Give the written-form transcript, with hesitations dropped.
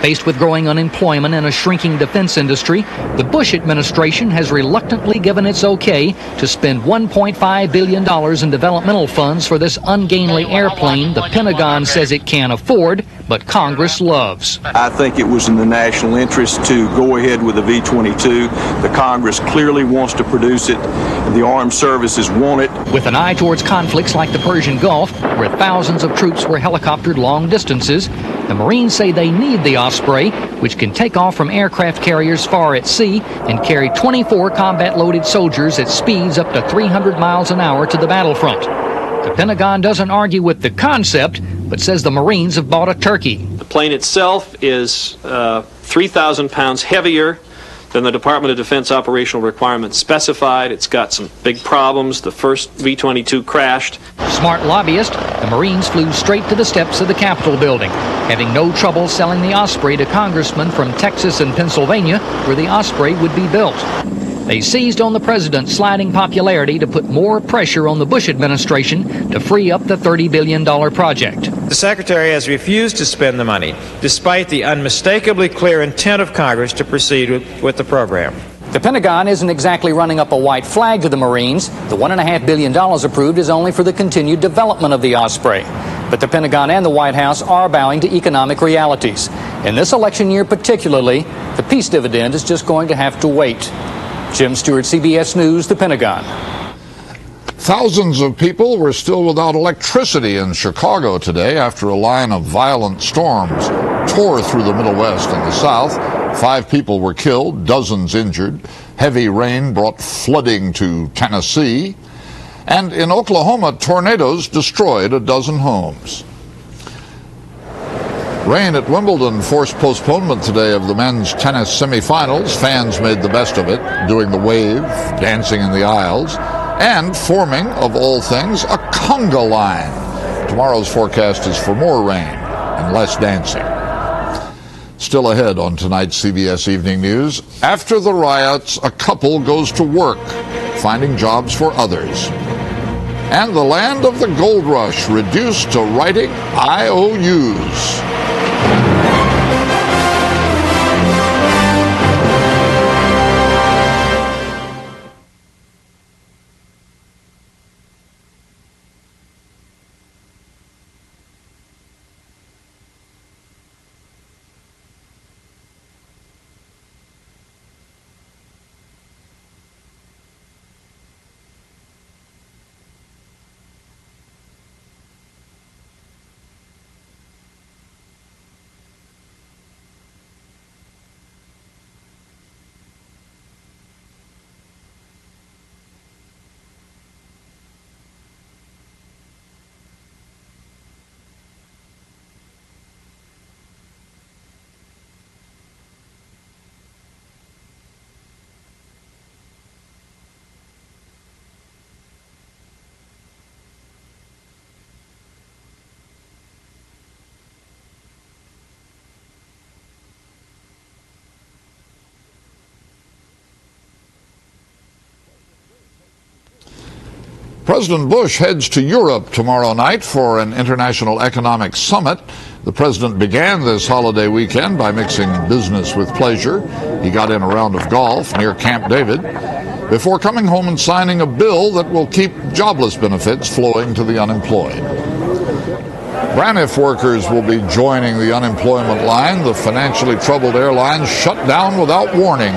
Faced with growing unemployment and a shrinking defense industry, the Bush administration has reluctantly given its okay to spend $1.5 billion in developmental funds for this ungainly airplane the Pentagon says it can't afford, but Congress loves. I think it was in the national interest to go ahead with the V-22. The Congress clearly wants to produce it, and the armed services want it. With an eye towards conflicts like the Persian Gulf, where thousands of troops were helicoptered long distances, the Marines say they need the Osprey, which can take off from aircraft carriers far at sea and carry 24 combat-loaded soldiers at speeds up to 300 miles an hour to the battlefront. The Pentagon doesn't argue with the concept, but says the Marines have bought a turkey. The plane itself is 3,000 pounds heavier than the Department of Defense operational requirements specified. It's got some big problems. The first V-22 crashed. Smart lobbyist, the Marines flew straight to the steps of the Capitol building, having no trouble selling the Osprey to congressmen from Texas and Pennsylvania, where the Osprey would be built. They seized on the president's sliding popularity to put more pressure on the Bush administration to free up the $30 billion project. The Secretary has refused to spend the money, despite the unmistakably clear intent of Congress to proceed with the program. The Pentagon isn't exactly running up a white flag to the Marines. The $1.5 billion approved is only for the continued development of the Osprey. But the Pentagon and the White House are bowing to economic realities. In this election year particularly, the peace dividend is just going to have to wait. Jim Stewart, CBS News, the Pentagon. Thousands of people were still without electricity in Chicago today after a line of violent storms tore through the Middle West and the South. 5 people were killed, dozens injured. Heavy rain brought flooding to Tennessee. And in Oklahoma, tornadoes destroyed a dozen homes. Rain at Wimbledon forced postponement today of the men's tennis semifinals. Fans made the best of it, doing the wave, dancing in the aisles, and forming, of all things, a conga line. Tomorrow's forecast is for more rain and less dancing. Still ahead on tonight's CBS Evening News, after the riots, a couple goes to work, finding jobs for others. And the land of the gold rush reduced to writing IOUs. President Bush heads to Europe tomorrow night for an international economic summit. The president began this holiday weekend by mixing business with pleasure. He got in a round of golf near Camp David before coming home and signing a bill that will keep jobless benefits flowing to the unemployed. Braniff workers will be joining the unemployment line. The financially troubled airline shut down without warning